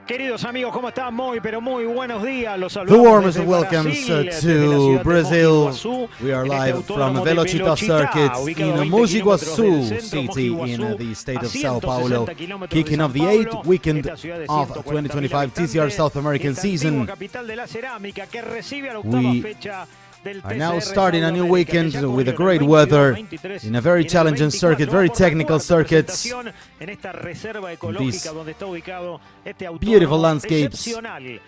Queridos amigos, ¿cómo están? Muy, pero muy buenos días. Los The warmest of welcomes to Brazil. We are live from VELOCITTA circuit in Mogi Guaçu city in the state of Sao Paulo, kicking off the 8th weekend of 2025 TCR South American season. We are now starting a new weekend with a great weather in a very challenging circuit, very technical circuit. These beautiful landscapes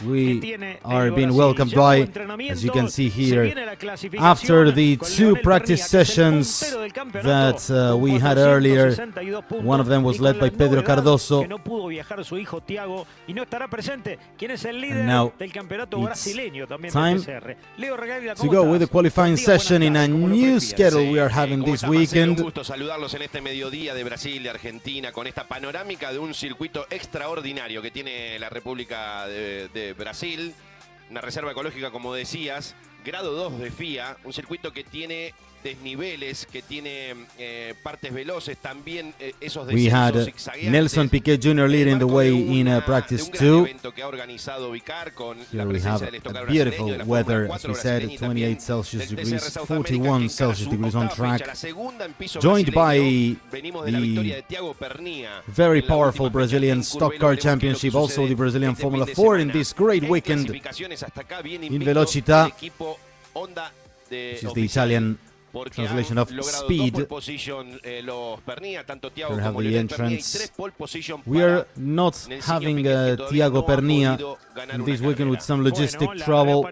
we are being welcomed by, as you can see here, after the two practice sessions that we had earlier. One of them was led by Pedro Cardoso. And now it's time to go with the qualifying session in a new schedule we are having this weekend. Un gusto saludarlos en este mediodía de Brasil, de Argentina, con esta panorámica de un circuito extraordinario que tiene la República de Brasil. Una reserva ecológica, como decías, grado 2 de FIA, un circuito que tiene desniveles, que tiene partes veloces, también esos descensos zigzagueantes. Nelson Piquet Jr. leading the way in practice 2. Here we have a beautiful weather, as we said, 28 Celsius degrees, 41 Celsius degrees on track, joined by the very powerful Brazilian Stock Car Championship, also the Brazilian Formula 4 in this great weekend in Velocità, which is the Italian translation of speed. Here we have the entrance. We are not having Thiago Pernia this weekend with some logistic trouble.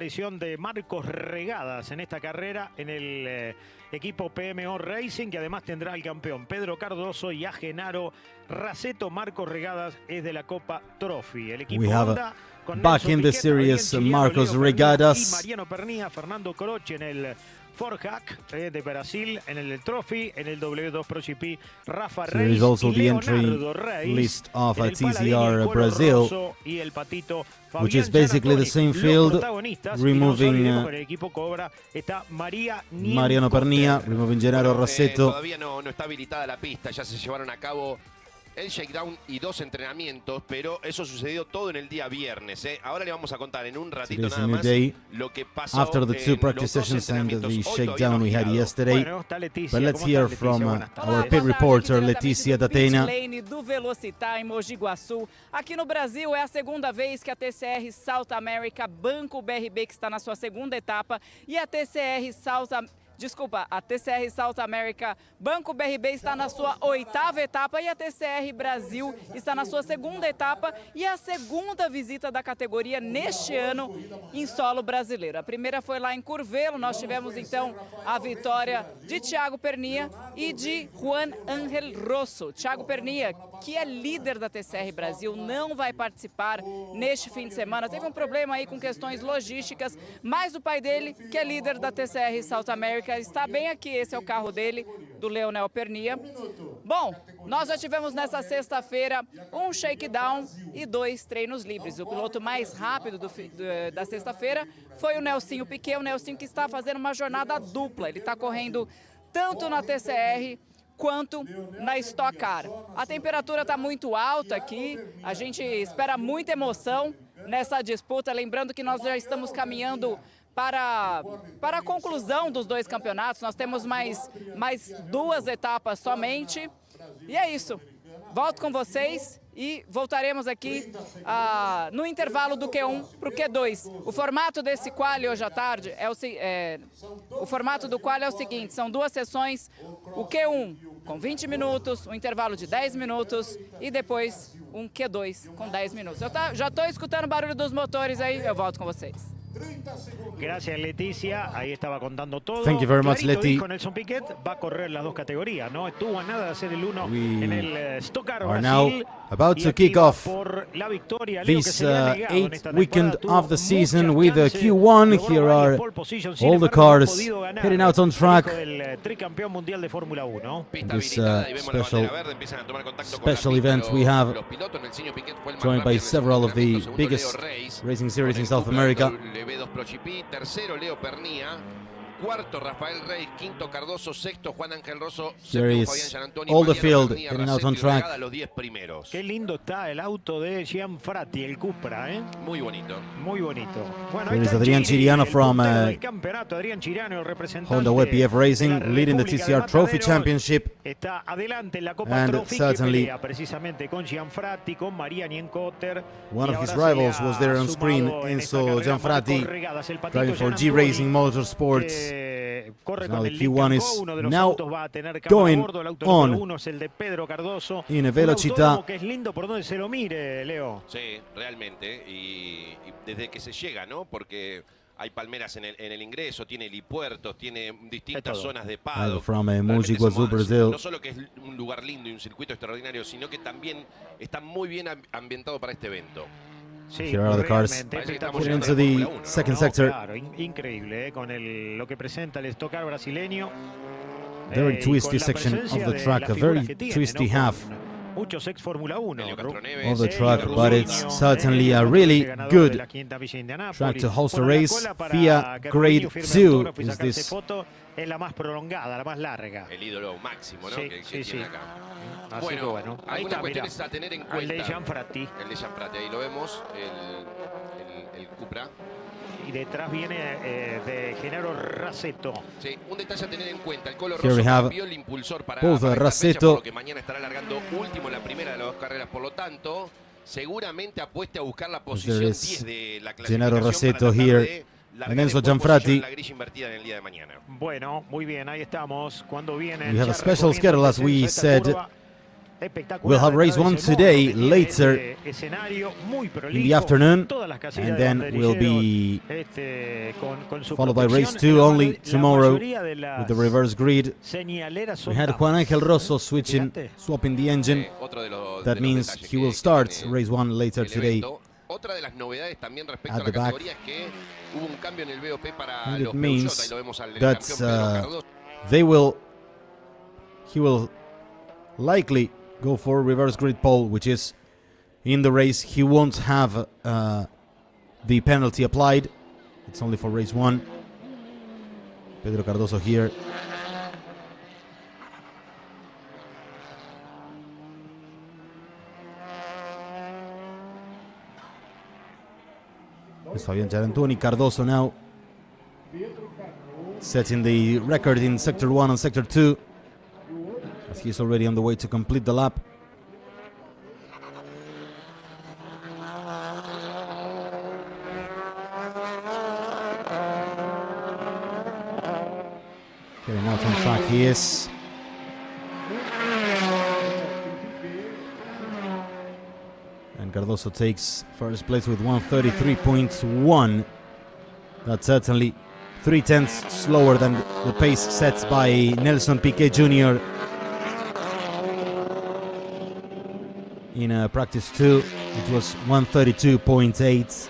Equipo PMO Racing, que además tendrá al campeón Pedro Cardoso y a Genaro Raceto. Marcos Regadas es de la Copa Trophy. El equipo We have Honda, con back Nelson in the Piquet, series Fabián Marcos Chiliano, Leo Regadas. y Mariano Pernia, Fernando Croce en el Ford Hack de Brasil, en el Trophy, en el W2 Pro GP, Rafa Here Reis is also y the entry Leonardo Reis, list of en el TCR Paladini, Colo Brazil, Rosso y el Patito which Fabián is basically the Giannattoni. same field, Los protagonistas, removing y no nos olvidemos que en el equipo Cobra está Mariano Pernia, removing Genaro Raceto. Todavía no está habilitada la pista, ya se llevaron a cabo el shakedown y 2 entrenamientos, pero eso sucedió todo en el día viernes. Ahora le vamos a contar en un ratito nada más lo que pasó after the two practice sessions and the shakedown we had yesterday. But let's hear from our pit reporter, Letícia Datena. Lane do VELOCITTA em Mogi Guaçu. Aqui no Brasil é a segunda vez que a TCR South America banca o BRB, que está na sua segunda etapa, e a TCR South America Banco BRB está na sua 8ª etapa e a TCR Brasil está na sua segunda etapa e a segunda visita da categoria neste ano em solo brasileiro. A primeira foi lá em Curvelo, nós tivemos então a vitória de Thiago Pernia e de Juan Ángel Rosso. Thiago Pernia, que é líder da TCR Brasil, não vai participar neste fim de semana. Teve um problema aí com questões logísticas, mas o pai dele, que é líder da TCR South America, está bem aqui. Esse é o carro dele, do Leonel Pernia. Bom, nós já tivemos nessa sexta-feira um shakedown e 2 treinos livres. O piloto mais rápido da sexta-feira foi o Nelsinho Piquet, o Nelsinho que está fazendo uma jornada dupla. Ele está correndo tanto na TCR quanto na Stock Car. A temperatura está muito alta aqui, a gente espera muita emoção nessa disputa. Lembrando que nós já estamos caminhando para a conclusão dos 2 campeonatos. Nós temos mais 2 etapas somente. E é isso. Volto com vocês e voltaremos aqui no intervalo do Q1 para o Q2. O formato desse quali hoje à tarde o formato do quali é o seguinte: são 2 sessões, o Q1 com 20 minutos, um intervalo de 10 minutos e depois um Q2 com 10 minutos. Eu já estou escutando o barulho dos motores aí, eu volto com vocês. Gracias, Leticia. Ahí estaba contando todo. Thank you very much, Leti. Dijo Nelson Piquet, va a correr las 2 categorías, ¿no? Estuvo a nada de hacer el 1 en el Stock Car are Brasil. now about to kick off this 8th weekend of the season with the Q1. Here are all the cars heading out on track. This special event we have, joined by several of the biggest racing series in South America. cuarto Rafael Rey, quinto Cardoso, sexto Juan Ángel Rosso, Here séptimo is Fabián Gianantonio, all the Mariano field Bernía, heading out Racetti on y track. Regada, los 10 primeros. Qué lindo está el auto de Gianfratti, el Cupra, ¿eh? Muy bonito. Muy bonito. Bueno, Here ahí is está Adrián Chiri, Chiriano el from puntero del campeonato. Adrián Chiriano, el representante Honda WebPF Racing, de la leading the República TCR de Trophy Mataderos. Championship. Está adelante en la Copa And Trophy, que certainly pelea precisamente con Gianfratti, con Mariani en Cotter. One Y of his ahora se le rivals ha was there on screen, sumado en esta Enzo carrera Gianfratti, Marco Regadas, el Patito driving for G Gianantoni, Racing Motorsports. que corre Now con the el Q1 Lincoln is Co. Uno de los now autos va a tener cámara a going bordo. El auto on número 1 es el de Pedro Cardoso. in a Un VELOCITTA. autódromo que es lindo por donde se lo mire, Leo. Sí, realmente. Y desde que se llega, ¿no? Porque hay palmeras en el ingreso, tiene helipuertos, tiene distintas zonas de paddock. From Mogi Guazú, Brasil. No solo que es un lugar lindo y un circuito extraordinario, sino que también está muy bien ambientado para este evento. Sí, Here are the cars espectacular. getting into the second sector. Claro, increíble, con lo que presenta el Stock Car brasileño. Very y twisty con la section presencia of the de track, las a figuras very que tiene, twisty ¿no? half Con muchos ex Fórmula 1 of the track, but it's certainly a really good track to host a race. FIA Grade 2 is this. Es la más prolongada, la más larga. El ídolo máximo, ¿no? Sí, que sí, tiene sí. acá. Así Bueno, que bueno, ahí algunas está, cuestiones mirá. a tener en El cuenta. de Gianfratti. El de Gianfratti, ahí lo vemos, el Cupra. Y detrás viene de Genaro Raceto. Sí, un detalle a tener en cuenta. El Colo Here we Rosso have cambió el impulsor para both esta Raceto. fecha, por lo que mañana estará largando último en la primera de las dos carreras. Por lo tanto, seguramente apueste a buscar la posición 10 de la clasificación. Genaro Raceto para tratar here. de largar And Enzo en buena Gianfratti. posición la grilla invertida en el día de mañana. Bueno, muy bien, ahí estamos. Cuando viene. We have a special schedule, as we said. We'll have race 1 today, later in the afternoon, and then we'll be followed by race 2 only tomorrow with the reverse grid. We had Juan Ángel Rosso swapping the engine. That means he will start race 1 later today. Otra de las novedades también respecto At a the la back. categoría es que hubo un cambio en el BOP para And los it means Peugeot. Ahí lo vemos al that campeón Pedro Cardoso. he will likely go for reverse grid pole, which is in the race. He won't have the penalty applied. It's only for race 1. Pedro Cardoso here. It's Fabián Gianantoni. Cardoso now setting the record in Sector 1 and Sector 2, as he's already on the way to complete the lap. Getting out on track he is. And Cardoso takes first place with 133.1. That's certainly 0.3 slower than the pace set by Nelson Piquet Jr. in practice 2, it was 132.8.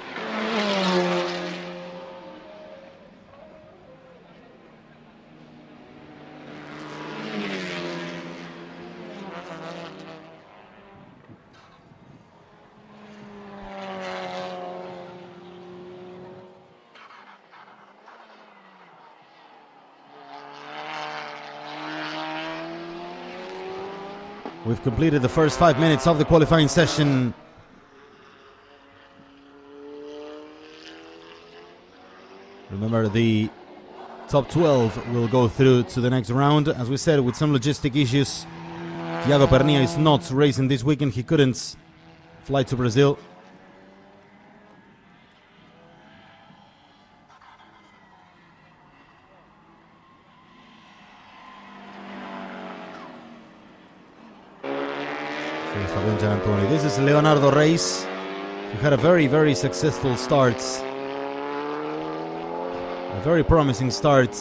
We've completed the first 5 minutes of the qualifying session. Remember, the top 12 will go through to the next round. As we said, with some logistic issues, Thiago Pernilla is not racing this weekend. He couldn't fly to Brazil. Fabián Gianantoni. This is Leonardo Reis, who had a very, very successful start. A very promising start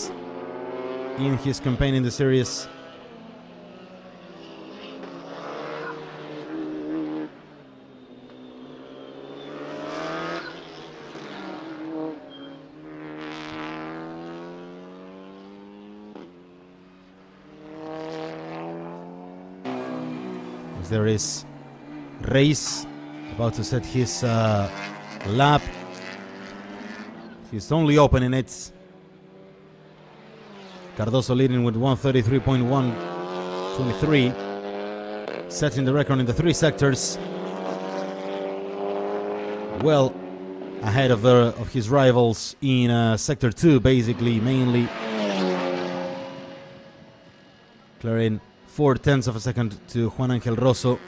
in his campaign in the series. There is Reis about to set his lap. He's only opening it. Cardoso leading with 133.123, setting the record in the 3 sectors. Well ahead of his rivals in sector 2, basically, mainly. Clearing 0.4 of a second to Juan Ángel Rosso.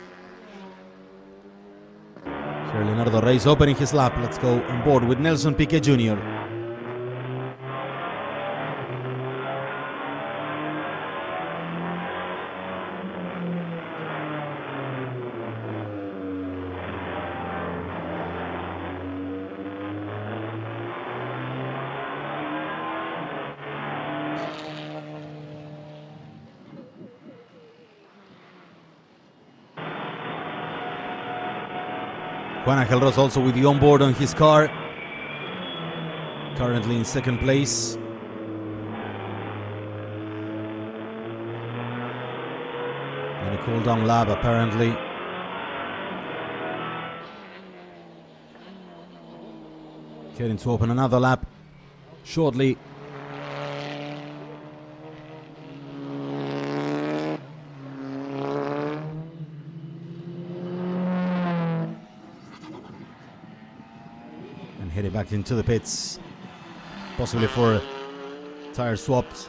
Here Leonardo Reis opening his lap. Let's go on board with Nelson Piquet Jr. Juan Ángel Rosso also with the onboard on his car. Currently in second place. And a cool down lap apparently. Getting to open another lap shortly. Heading back into the pits, possibly for tire swaps.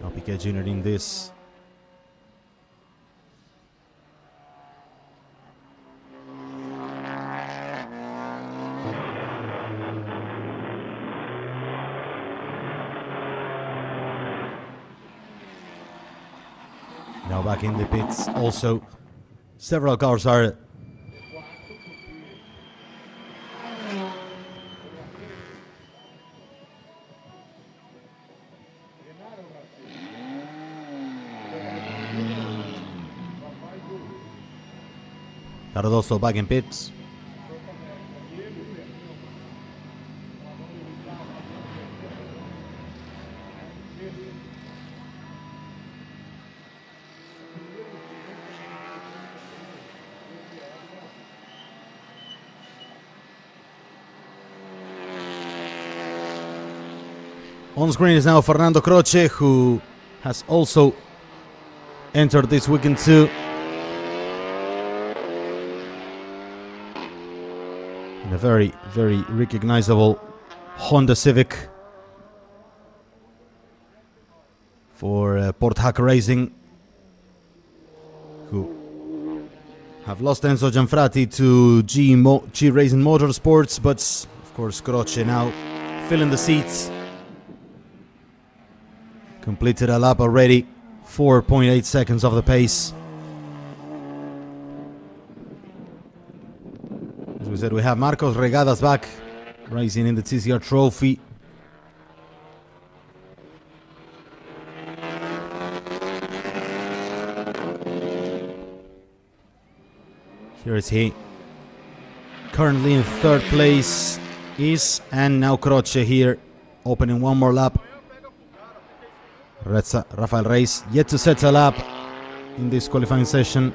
Now Piquet Jr. in this. Now back in the pits also. Several cars are Cardoso back in pits. On screen is now Fernando Croce, who has also entered this weekend too. In a very, very recognizable Honda Civic for Port Hack Racing, who have lost Enzo Gianfrati to G Racing Motorsports, but of course Croce now filling the seats. Completed a lap already, 4.8 seconds of the pace. As we said, we have Marcos Regadas back, racing in the TCR Trophy. Here is he. Currently in third place and now Croce here, opening one more lap. Rafael Reis yet to set a lap in this qualifying session.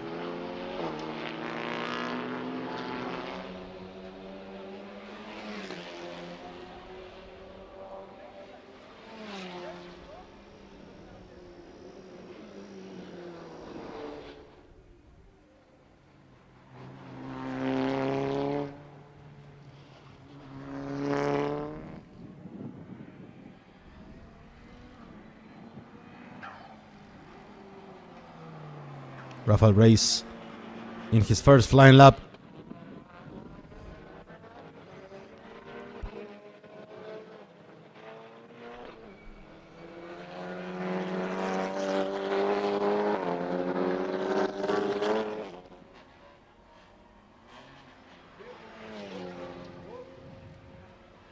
Rafael Reis in his first flying lap.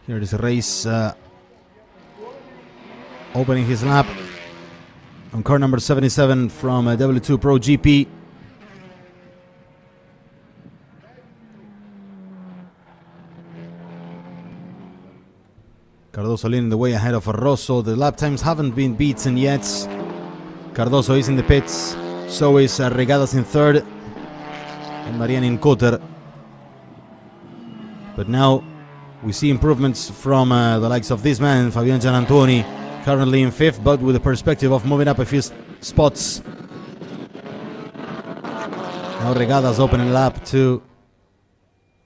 Here is Reis opening his lap on car number 77 from W2 Pro GP. Cardoso leading the way ahead of Rosso. The lap times haven't been beaten yet. Cardoso is in the pits. So is Regadas in third. And Mariani in quarter. But now We see improvements from the likes of this man, Fabian Gianantoni, currently in 5th, but with the perspective of moving up a few spots. Now Regadas opening the lap to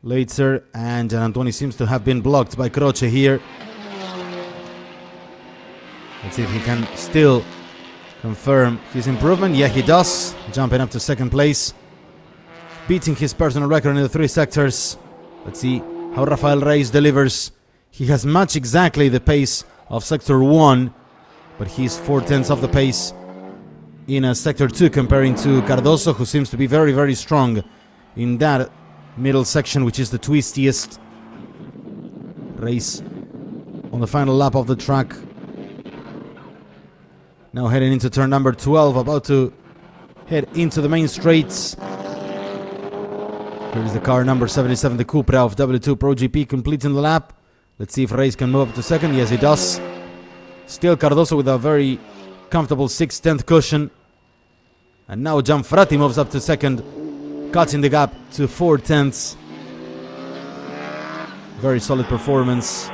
Leitzer, and Gianantoni seems to have been blocked by Croce here. Let's see if he can still confirm his improvement. Yeah, he does, jumping up to 2nd place, beating his personal record in the 3 sectors. Let's see how Rafael Reis delivers. He has matched exactly the pace of Sector 1, but he's 4/10 of the pace in Sector 2, comparing to Cardoso, who seems to be very, very strong in that middle section, which is the twistiest. Reis on the final lap of the track. Now heading into turn number 12, about to head into the main straights. Here is the car number 77, the Cupra of W2 Pro GP, completing the lap. Let's see if Reis can move up to 2nd. Yes, he does. Still Cardoso with a very comfortable 6/10 cushion. And now Gianfrati moves up to 2nd, cutting the gap to 4/10. Very solid performance.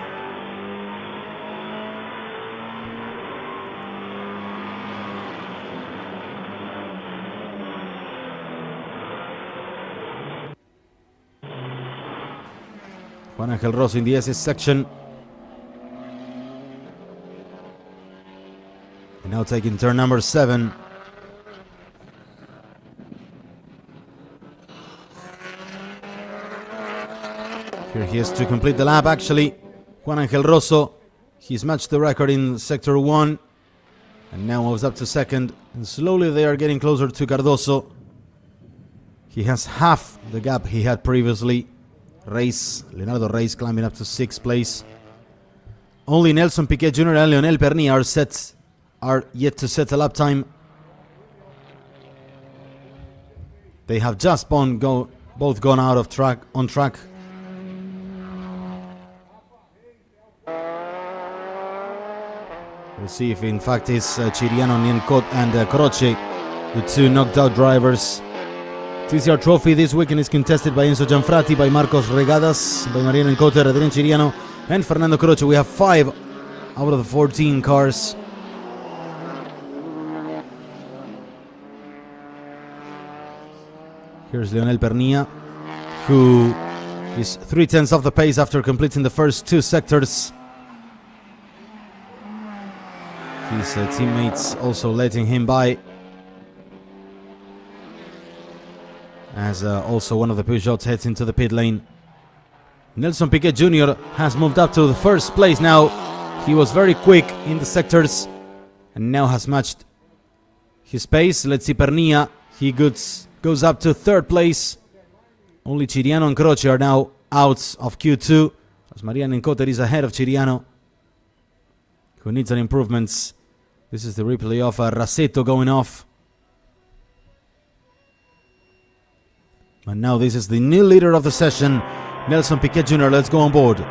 Juan Angel Rosso in the SS section. And now taking turn number 7. Here he is to complete the lap, actually. Juan Angel Rosso. He's matched the record in Sector 1. And now moves up to 2nd. And slowly they are getting closer to Cardoso. He has half the gap he had previously. Leonardo Reis climbing up to 6th place. Only Nelson Piquet Jr. and Leonel Pernia are yet to set a lap time. They have just both gone out of on track. We'll see if in fact it's Chiriano, Niencot and Croce, the 2 knocked out drivers. TCR Trophy this weekend is contested by Enzo Gianfrati, by Marcos Regadas, by Mariano Encoter, Adrian Chiriano, and Fernando Croce. We have 5 out of the 14 cars. Here's Leonel Pernia, who is 3/10 of the pace after completing the first 2 sectors. His teammates also letting him by, as also one of the Peugeots heads into the pit lane. Nelson Piquet Jr. has moved up to the 1st place now. He was very quick in the sectors and now has matched his pace. Let's see Pernia. He goes up to 3rd place. Only Chiriano and Croce are now out of Q2, as Mariano Encoter is ahead of Chiriano, who needs an improvement. This is the replay of Rasetto going off. And now this is the new leader of the session, Nelson Piquet Jr. Let's go on board.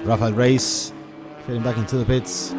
Rafael Reis getting back into the pits.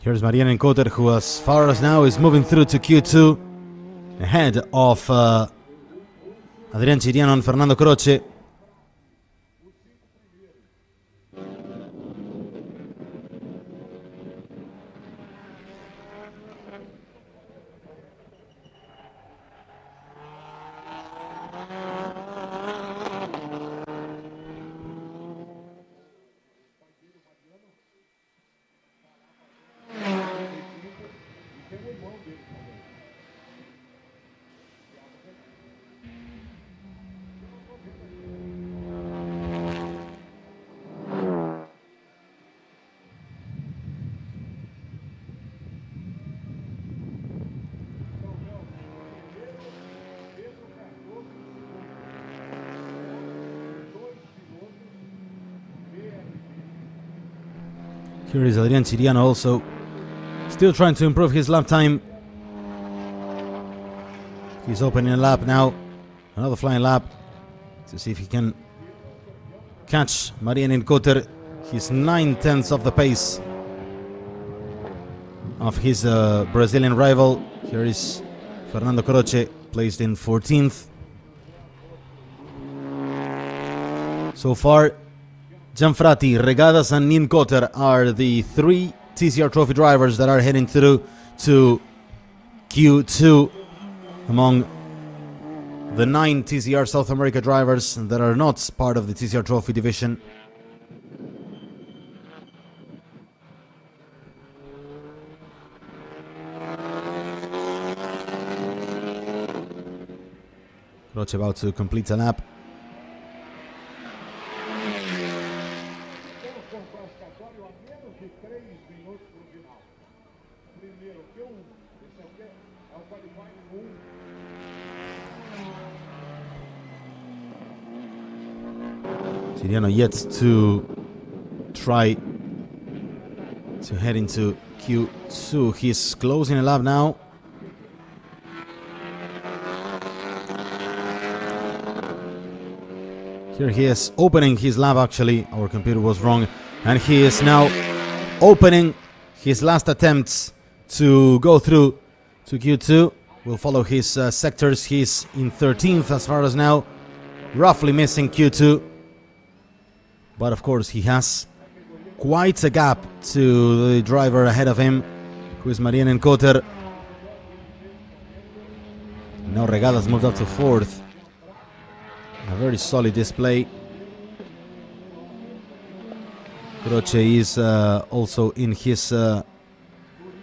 Here's Mariano Encoter, who as far as now is moving through to Q2, ahead of Adrian Chiriano and Fernando Croce. Here is Adrian Chiriano also still trying to improve his lap time. He's opening a lap now, another flying lap to see if he can catch Marianin Koter. He's 9/10 of the pace of his Brazilian rival. Here is Fernando Croce, placed in 14th. So far, Gianfrati, Regadas and Nin Koter are the 3 TCR Trophy drivers that are heading through to Q2 among the 9 TCR South America drivers that are not part of the TCR Trophy division. Croce about to complete a lap. Chiriano yet to try to head into Q2. He's closing a lap now. Here he is opening his lap, actually. Our computer was wrong. And he is now opening his last attempts to go through to Q2. We'll follow his sectors. He's in 13th as far as now, roughly missing Q2. But of course, he has quite a gap to the driver ahead of him, who is Marianin Koter. Now Regadas moved up to 4th. A very solid display. Croce is also in his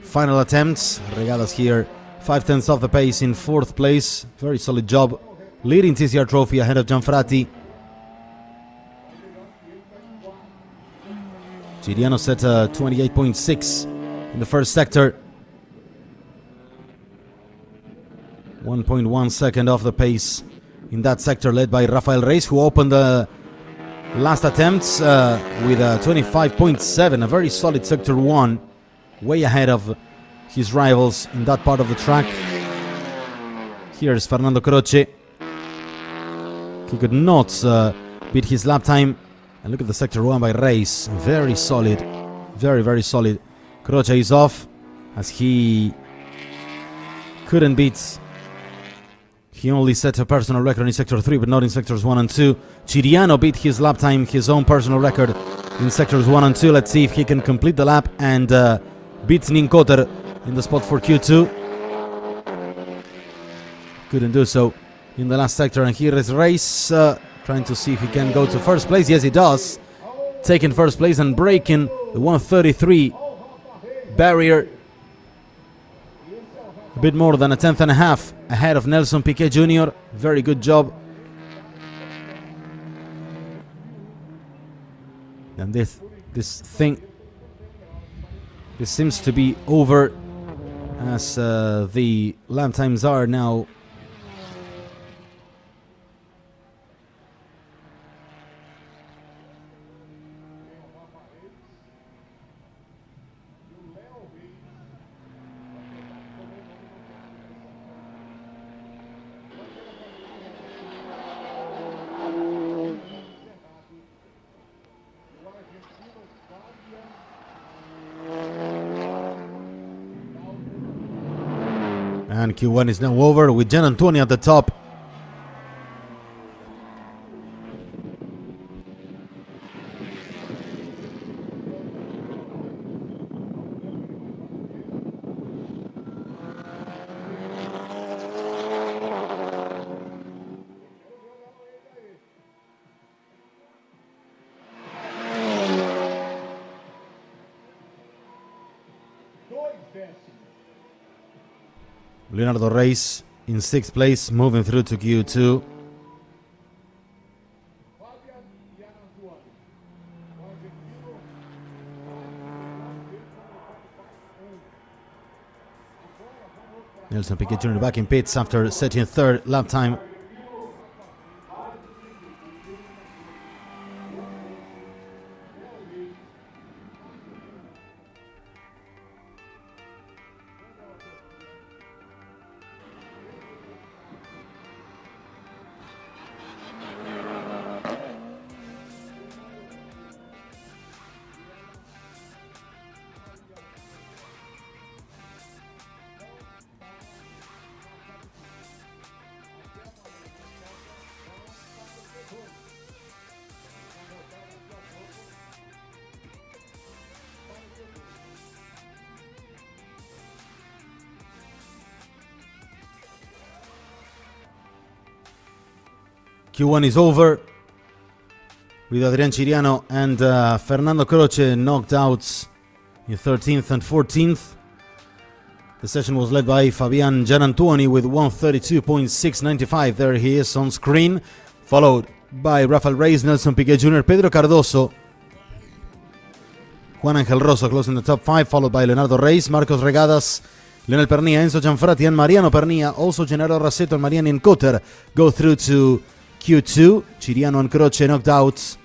final attempts. Regadas here, 5/10 of the pace in 4th place. Very solid job, leading TCR Trophy ahead of Gianfrati. Chiriano set 28.6 in the first sector. 1.1 second off the pace in that sector, led by Rafael Reis, who opened the last attempts with 25.7, a very solid sector 1, way ahead of his rivals in that part of the track. Here's Fernando Croce. He could not beat his lap time. And look at the sector 1 by Reis. Very solid. Very, very solid. Croce is off as he couldn't beat. He only set a personal record in sector 3, but not in sectors 1 and 2. Chiriano beat his lap time, his own personal record in sectors 1 and 2. Let's see if he can complete the lap and beat Nin Koter in the spot for Q2. Couldn't do so in the last sector. And here is Reis trying to see if he can go to first place. Yes, he does. Taking first place and breaking the 133 barrier. A bit more than a 10th and a half ahead of Nelson Piquet Jr. Very good job. And this seems to be over, as the lap times are now. And Q1 is now over with Gian Antonio at the top. Leonardo Reis in 6th place, moving through to Q2. Nelson Piquet Jr. back in pits after setting 3rd lap time. Q1 is over with Adrian Chiriano and Fernando Croce knocked out in 13th and 14th. The session was led by Fabian Gianantuoni with 132.695. There he is on screen, followed by Rafael Reis, Nelson Piquet Jr., Pedro Cardoso, Juan Ángel Rosso closing the top 5, followed by Leonardo Reis, Marcos Regadas, Leonel Pernilla, Enzo Gianfrati, and Mariano Pernilla. Also Gennaro Rasetto and Mariano Cotter go through to Q2. Chiriano and Croce knocked out.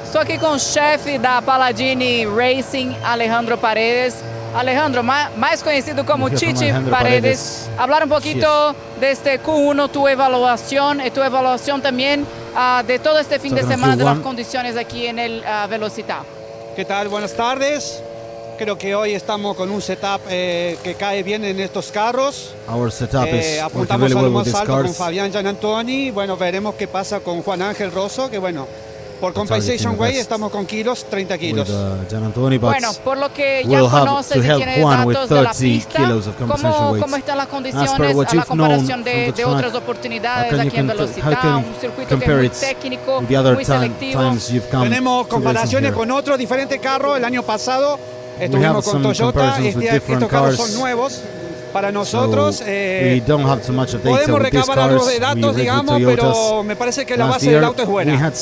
Estou aqui com o chefe da Paladini Racing, Alejandro Paredes. Alejandro, mais conhecido como Chichi Paredes. Hablar un poquito de este Q1, tu evaluación y tu evaluación también de todo este fin de semana de las condiciones aquí en el VELOCITTA. ¿Qué tal? Buenas tardes. Creo que hoy estamos con un setup que cae bien en estos carros. Our setup is apuntamos really a well lo with más these alto cars. con Fabián Gianantoni. Bueno, veremos qué pasa con Juan Ángel Rosso, que bueno, por compensation way estamos con kilos, 30 kilos. Bueno, por lo que ya conoces y tienes datos de la pista, ¿cómo están las condiciones a la comparación de otras oportunidades aquí en VELOCITTA? Un circuito que es muy técnico, muy selectivo. Tenemos comparaciones con otros diferentes carros. El año pasado estuvimos con Toyota. Estos carros son nuevos para nosotros. Podemos recabar algo de datos, digamos, pero me parece que la base del auto es buena.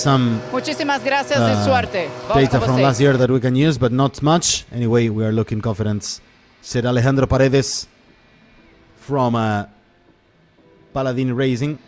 Muchísimas gracias y suerte. Data from last year that we can use, but not much. Anyway, we are looking confident. Said Alejandro Paredes from Paladin Racing.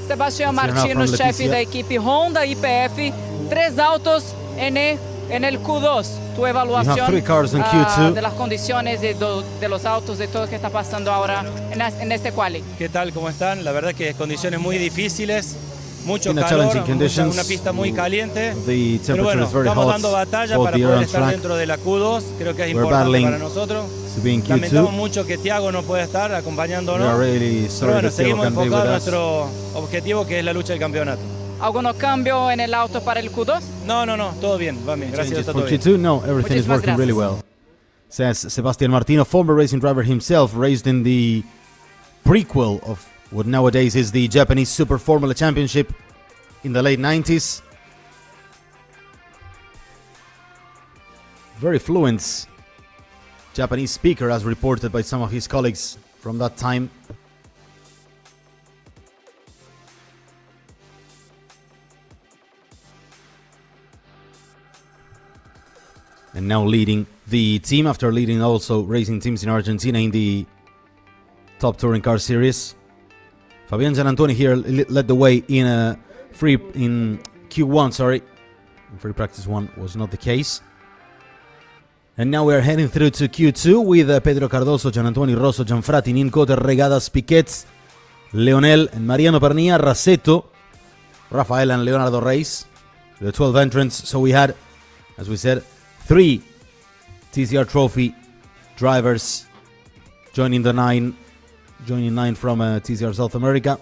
Sebastião Martino, chefe da equipe Honda IPF, 3 autos en el Q2. Tu evaluación de las condiciones de los autos, de todo lo que está pasando ahora en este quali. ¿Qué tal? ¿Cómo están? La verdad que condiciones muy difíciles, mucho calor, una pista muy caliente. Pero bueno, estamos dando batalla para poder estar dentro de la Q2. Creo que es importante para nosotros. Lamentamos mucho que Thiago no pueda estar acompañándonos. Pero bueno, seguimos enfocados en nuestro objetivo, que es la lucha del campeonato. ¿Algunos cambios en el auto para el Q2? No, todo bien, va bien. Gracias, for Q2? No, everything is working really well. Says Sebastián Martino, former racing driver himself, raced in the prequel of what nowadays is the Japanese Super Formula Championship in the late 90s. Very fluent Japanese speaker, as reported by some of his colleagues from that time. And now leading the team, after leading also racing teams in Argentina in the Top Touring Car Series. Fabian Gianantoni here led the way in Q1, sorry. In free practice 1 was not the case. And now we are heading through to Q2 with Pedro Cardoso, Gianantoni, Rosso, Gianfratti, Nincote, Regadas, Piquets, Leonel, and Mariano Pernilla, Rasetto, Rafael and Leonardo Reis. The 12 entrants. So we had, as we said, 3 TCR Trophy drivers joining 9 from TCR South America.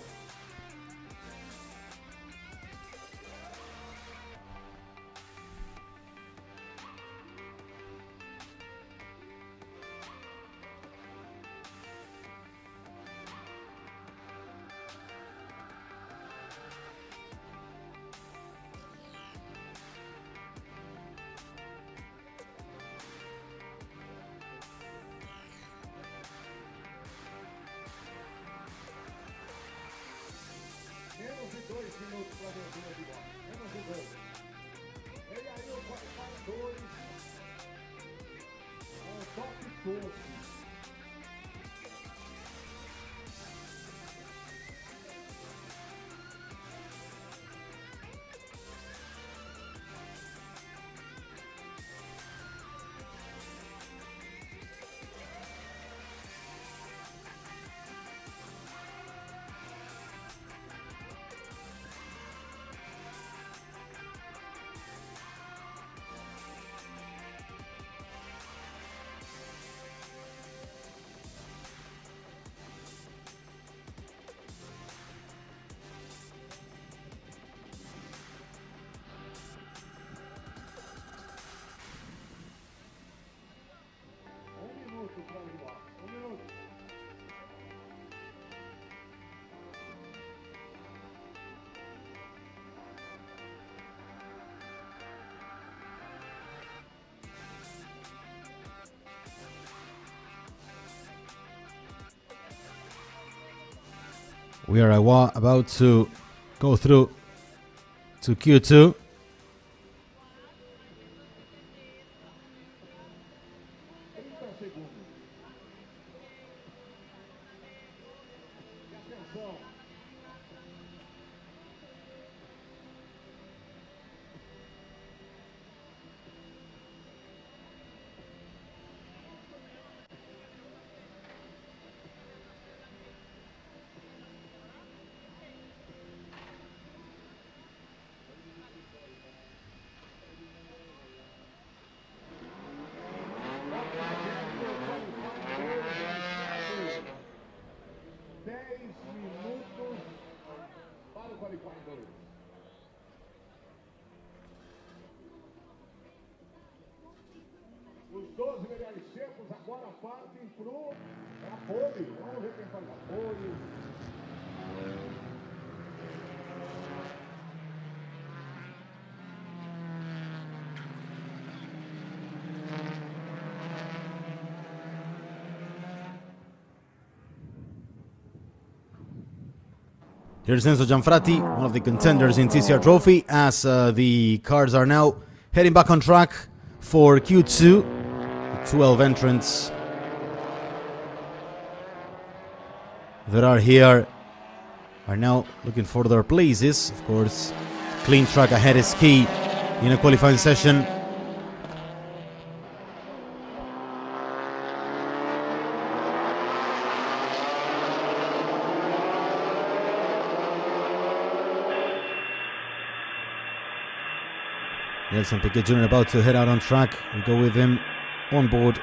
We are about to go through to Q2. Os 12 melhores tempos agora partem para a pole. Vamos ver quem faz a pole. Here's Enzo Gianfratti, one of the contenders in TCR Trophy, as the cars are now heading back on track for Q2. 12 entrants that are here are now looking for their places. Of course, clean track ahead is key in a qualifying session. Nelson Piquet Jr. about to head out on track. We go with him on board.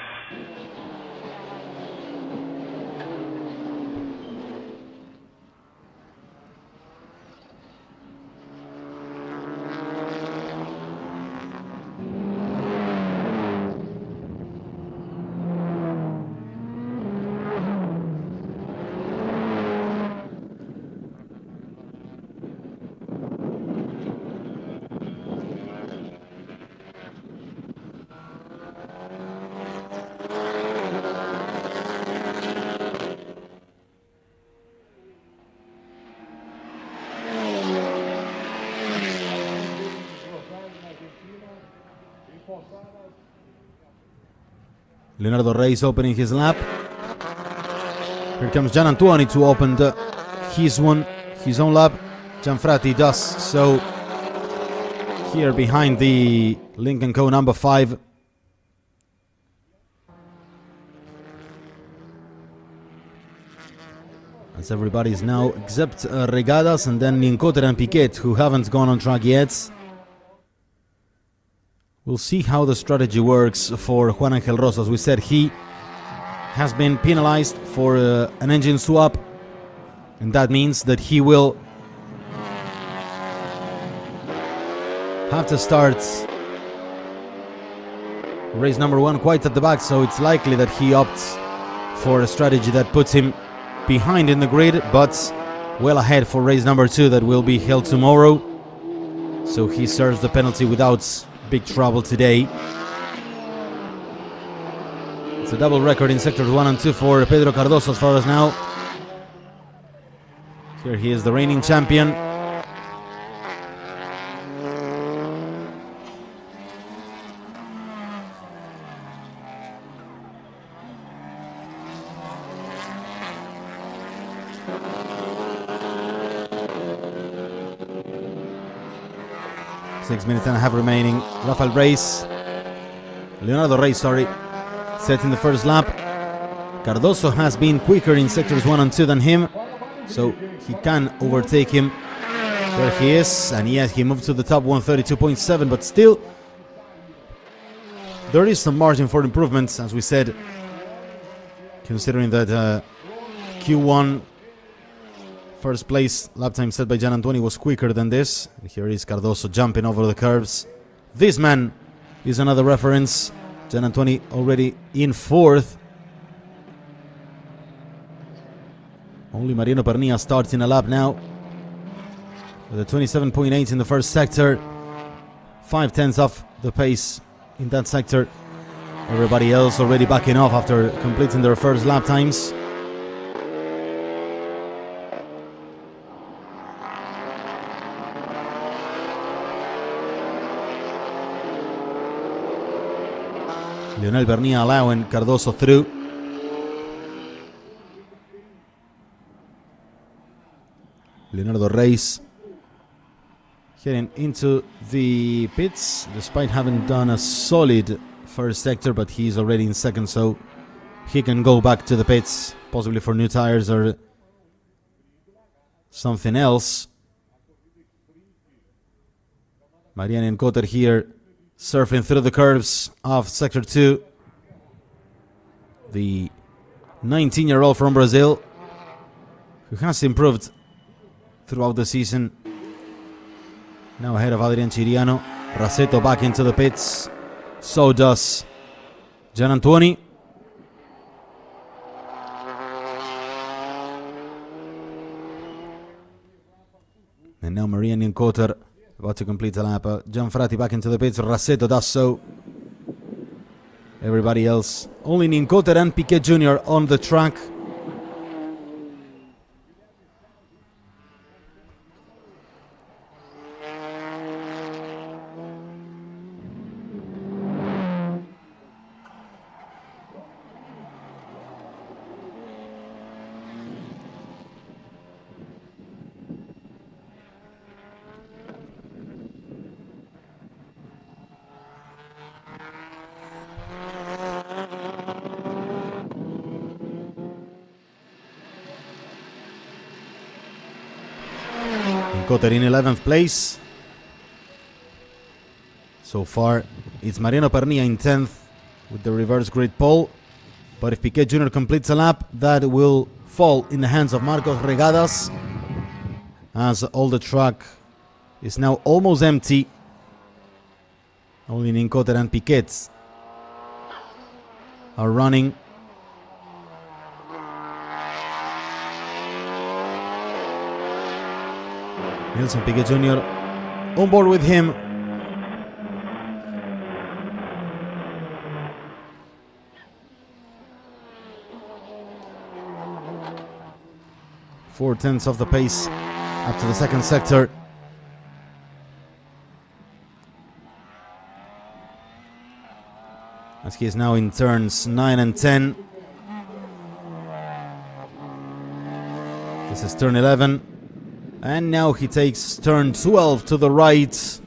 Leonardo Reis opening his lap. Here comes Gian Antuoni to open his own lap. Gianfrati does so here behind the Lincoln Co number 5. As everybody is now except Regadas and then Nincoter and Piquet, who haven't gone on track yet. We'll see how the strategy works for Juan Angel Rosa. As we said, he has been penalized for an engine swap, and that means that he will have to start race number 1 quite at the back, so it's likely that he opts for a strategy that puts him behind in the grid, but well ahead for race number 2 that will be held tomorrow. So he serves the penalty without big trouble today. It's a double record in sectors 1 and 2 for Pedro Cardoso as far as now. Here he is, the reigning champion. Six minutes and a half remaining. Rafael Reis, Leonardo Reis, set in the first lap. Cardoso has been quicker in sectors 1 and 2 than him, so he can overtake him. There he is, and yes, he moved to the top 132.7, but still there is some margin for improvements, as we said, considering that Q1 first place lap time set by Gian Antuoni was quicker than this. And here is Cardoso jumping over the curves. This man is another reference. Gian Antuoni already in 4th. Only Mariano Pernilla starting a lap now with a 27.8 in the first sector. 5/10 off the pace in that sector. Everybody else already backing off after completing their first lap times. Lionel Pernilla allowing Cardoso through. Leonardo Reis heading into the pits, despite having done a solid first sector, but he's already in 2nd, so he can go back to the pits, possibly for new tires or something else. Mariano Nincoter here surfing through the curves of Sector 2. The 19-year-old from Brazil, who has improved throughout the season. Now ahead of Adrian Chiriano. Raseto back into the pits. So does Gian Antuoni. And now Mariano Nincoter about to complete a lap. Gianfrati back into the pits. Raseto does so. Everybody else, only Nincoter and Piquet Jr. on the track. Kotter in 11th place. So far, it's Mariano Pernilla in 10th with the reverse grid pole. But if Piquet Jr. completes a lap, that will fall in the hands of Marcos Regadas, as all the track is now almost empty. Only Ninkotter and Piquet are running. Nelson Piquet Jr. on board with him. Four-tenths of the pace up to the second sector. As he is now in turns 9 and 10. This is turn 11. And now he takes turn 12 to the right.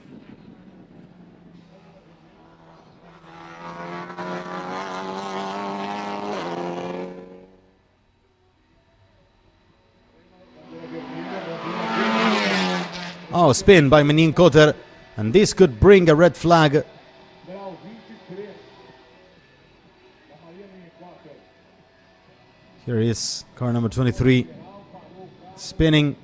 Oh, spin by Ninkotter, and this could bring a red flag. Here is car number 23 spinning.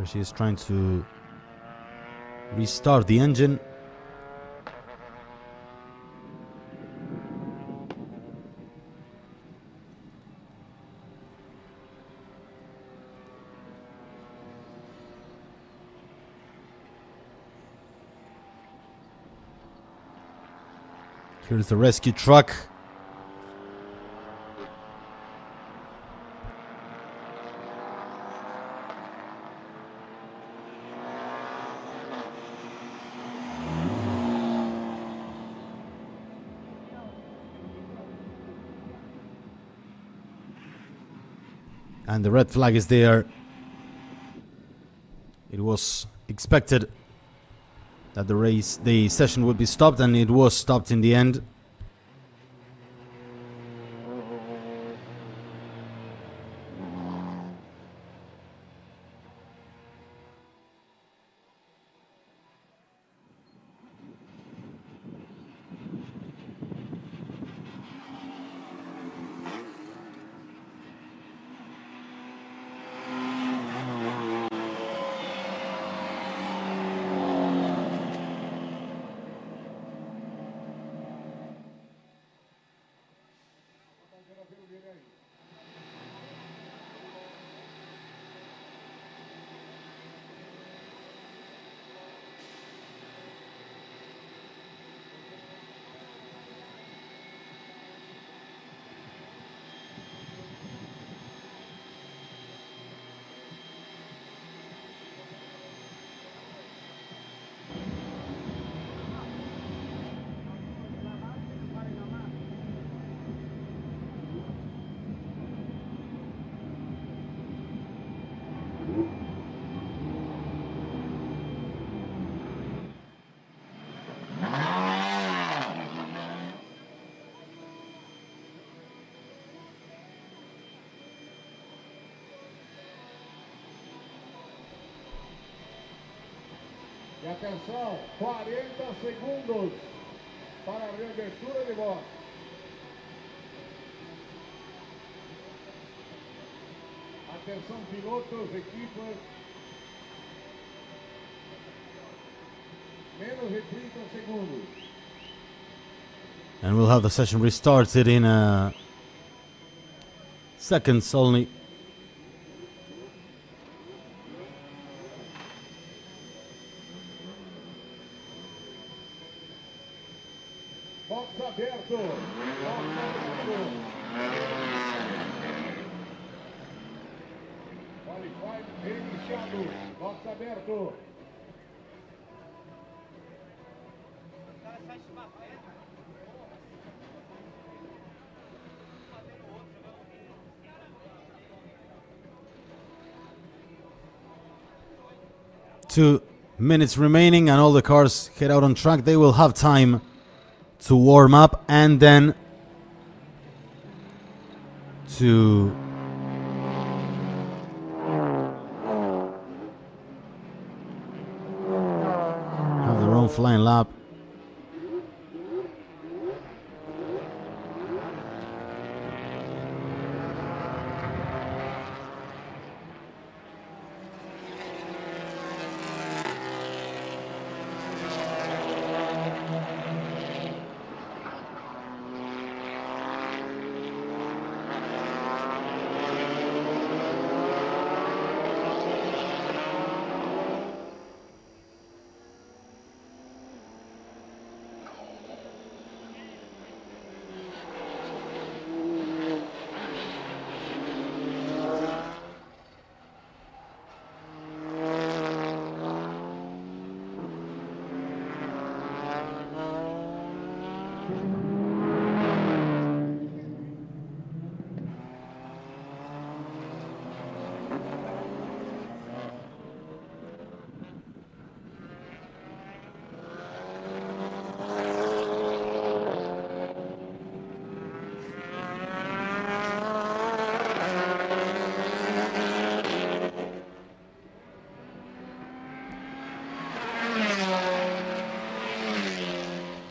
She is trying to restart the engine. Here's the rescue truck. And the red flag is there. It was expected that the session would be stopped, and it was stopped in the end. E atenção, 40 segundos para a reabertura de box. Atenção, pilotos, equipas. Menos de 30 segundos. And we'll have the session restarted in seconds only. Box aberto. Box aberto. Qualify reiniciado. Box aberto. 2 minutes remaining and all the cars head out on track. They will have time to warm up and then to have their own flying lap.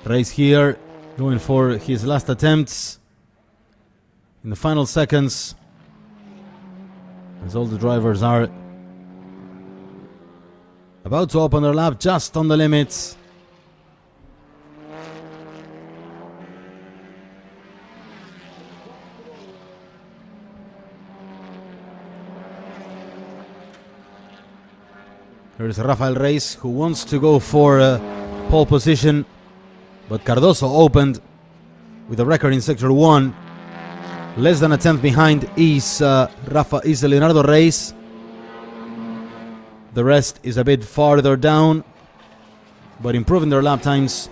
Race here, going for his last attempts in the final seconds, as all the drivers are about to open their lap just on the limits. Here's Rafael Reyes, who wants to go for pole position. But Cardoso opened with a record in Sector 1. Less than a tenth behind is Leonardo Reyes. The rest is a bit farther down, but improving their lap times.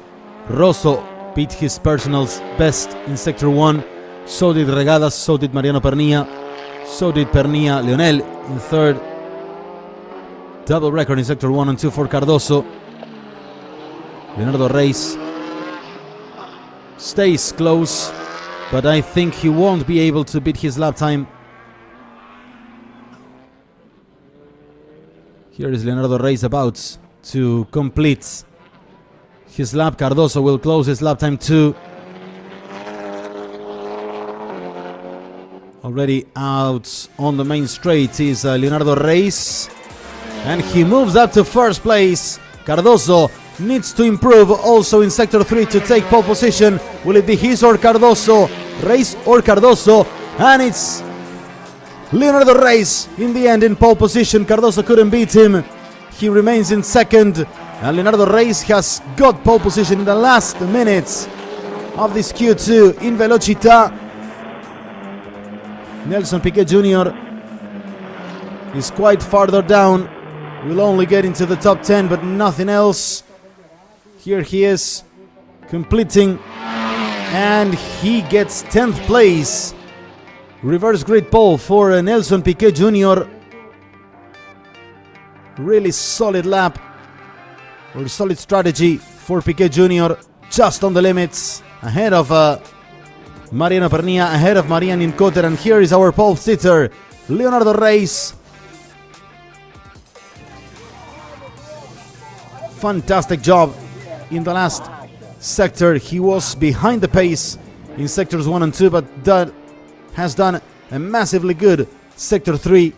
Rosso beat his personal best in Sector 1. So did Regadas, so did Mariano Pernilla. So did Pernilla. Leonel in third. Double record in Sector 1 and 2 for Cardoso. Leonardo Reyes stays close, but I think he won't be able to beat his lap time. Here is Leonardo Reyes about to complete his lap. Cardoso will close his lap time too. Already out on the main straight is Leonardo Reyes, and he moves up to first place. Cardoso needs to improve also in Sector 3 to take pole position. Will it be his or Cardoso? Reyes or Cardoso? And it's Leonardo Reyes in the end in pole position. Cardoso couldn't beat him. He remains in second. And Leonardo Reyes has got pole position in the last minutes of this Q2 in Velocità. Nelson Piquet Jr. is quite farther down. Will only get into the top 10, but nothing else. Here he is completing, and he gets 10th place. Reverse grid pole for Nelson Piquet Jr. Really solid lap, or solid strategy for Piquet Jr. Just on the limits, ahead of Mariano Pernilla, ahead of Marian Incoter, and here is our pole sitter, Leonardo Reyes. Fantastic job in the last sector. He was behind the pace in sectors 1 and 2, but that has done a massively good sector 3.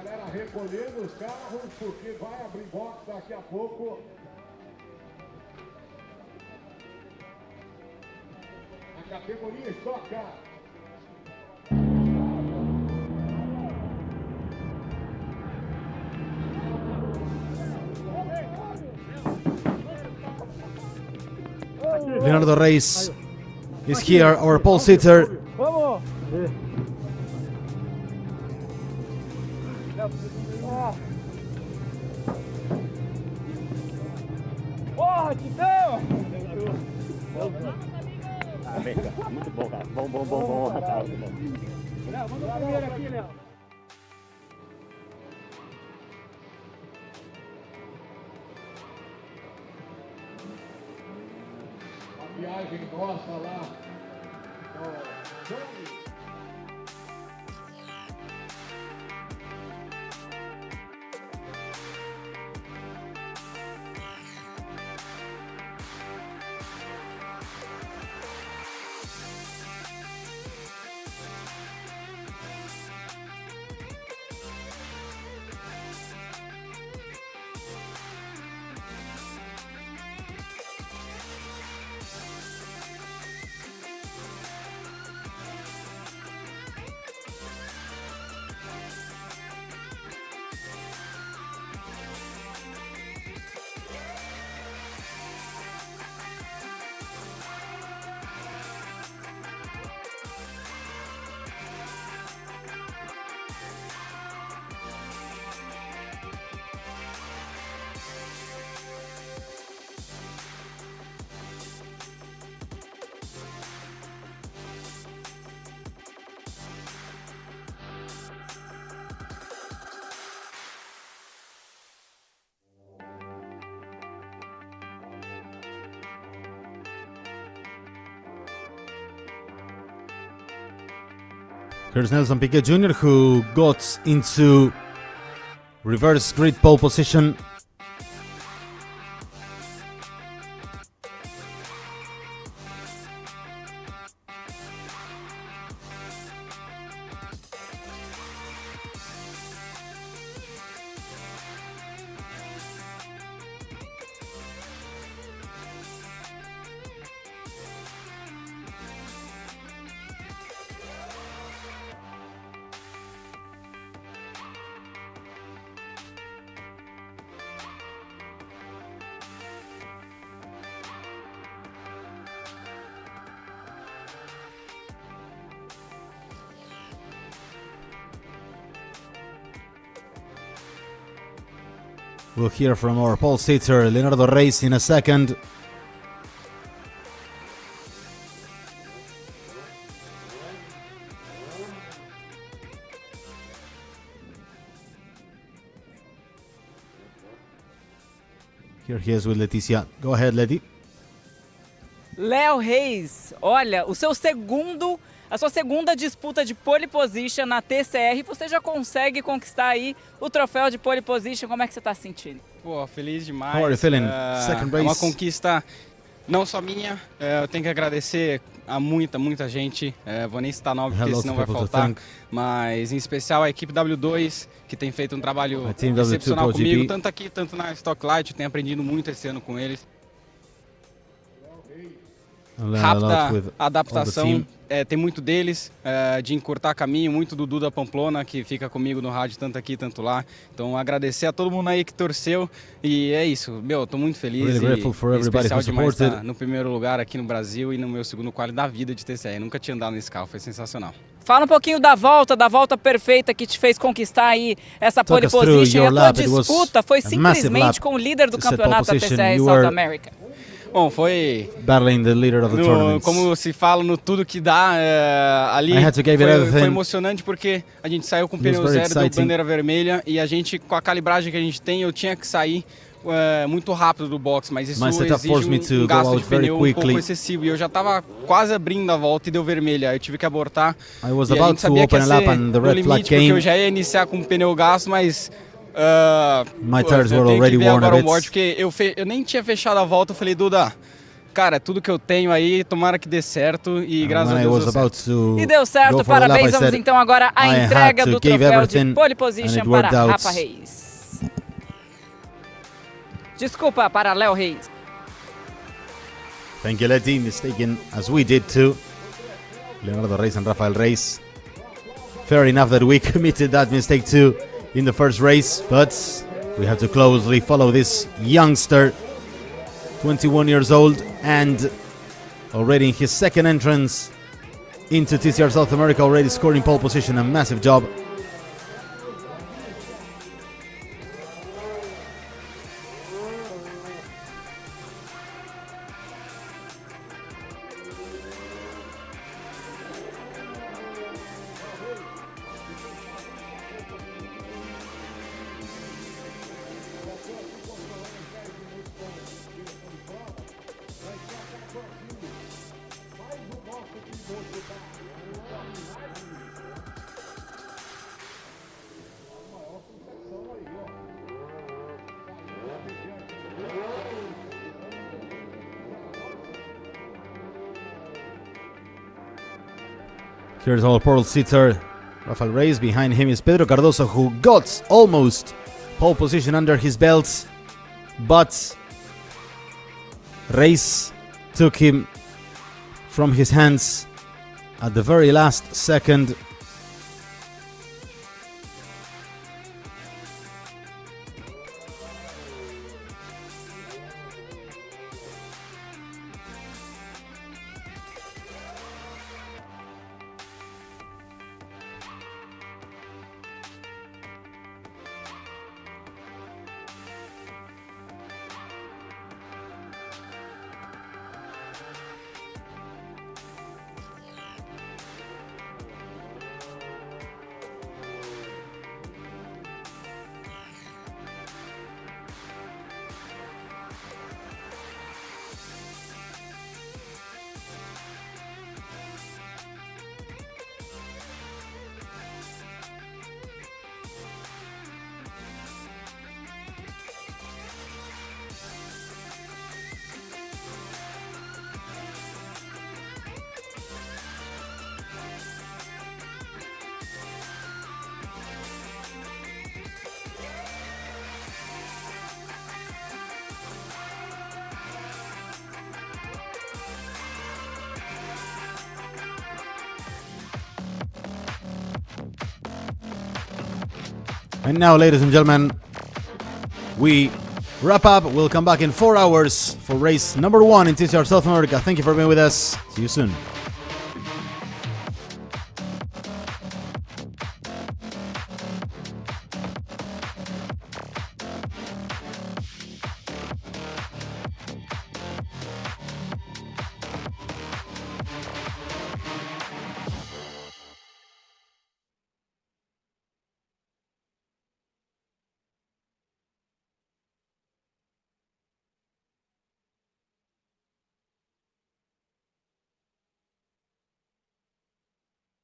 Galera recolhendo os carros, porque vai abrir box daqui a pouco. A categoria Stock Car. Leonardo Reis is here, our pole sitter. Porra, Titão! Muito bom, cara. Bom, rapaz. Léo, manda o primeiro aqui, Léo. A viagem nossa lá. Here's Nelson Piquet Jr., who got into reverse grid pole position. We'll hear from our pole sitter, Leonardo Reis, in a second. Here he is with Letícia. Go ahead, Leti. Léo Reis, olha, a sua segunda disputa de pole position na TCR, você já consegue conquistar aí o troféu de pole position. Como é que você está se sentindo? Pô, feliz demais. How are you feeling? Second race. É uma conquista não só minha, eu tenho que agradecer a muita gente. Vou nem citar nome porque senão vai faltar, mas em especial a equipe W2, que tem feito um trabalho excepcional comigo, tanto aqui, tanto na Stocklight. Eu tenho aprendido muito esse ano com eles. Rápida adaptação, tem muito deles, de encurtar caminho, muito do Duda Pamplona, que fica comigo no rádio, tanto aqui, tanto lá. Então agradecer a todo mundo aí que torceu, e é isso, tô muito feliz, e especial demais estar no primeiro lugar aqui no Brasil e no meu segundo quali da vida de TCR. Nunca tinha andado nesse carro, foi sensacional. Fala um pouquinho da volta perfeita que te fez conquistar aí essa pole position. E a tua disputa foi simplesmente com o líder do campeonato da TCR South America. Bom, foi battling the leader of the tournament. Como se fala, no tudo que dá ali, foi emocionante porque a gente saiu com o pneu zero do bandeira vermelha e a gente, com a calibragem que a gente tem, eu tinha que sair muito rápido do box, mas isso exige um gasto de pneu um pouco excessivo e eu já estava quase abrindo a volta e deu vermelha, eu tive que abortar e a gente sabia que ia ser no limite porque eu já ia iniciar com o pneu gasto, mas my tires were already worn a bit. Porque eu nem tinha fechado a volta, eu falei, Duda, cara, tudo que eu tenho aí, tomara que dê certo e graças a Deus deu certo. E deu certo, parabéns. Vamos então agora à entrega do troféu de pole position para Rafa Reis. Desculpa, para Léo Reis. Thank you, Letty. Mistaken as we did too. Leonardo Reis and Rafael Reis. Fair enough that we committed that mistake too in the first race, but we have to closely follow this youngster, 21 years old, and already in his second entrance into TCR South America, already scoring pole position, a massive job. Here's our pole sitter, Rafael Reis. Behind him is Pedro Cardoso, who got almost pole position under his belt, but Reis took him from his hands at the very last second. And now, ladies and gentlemen, we wrap up. We'll come back in 4 hours for race number 1 in TCR South America. Thank you for being with us. See you soon.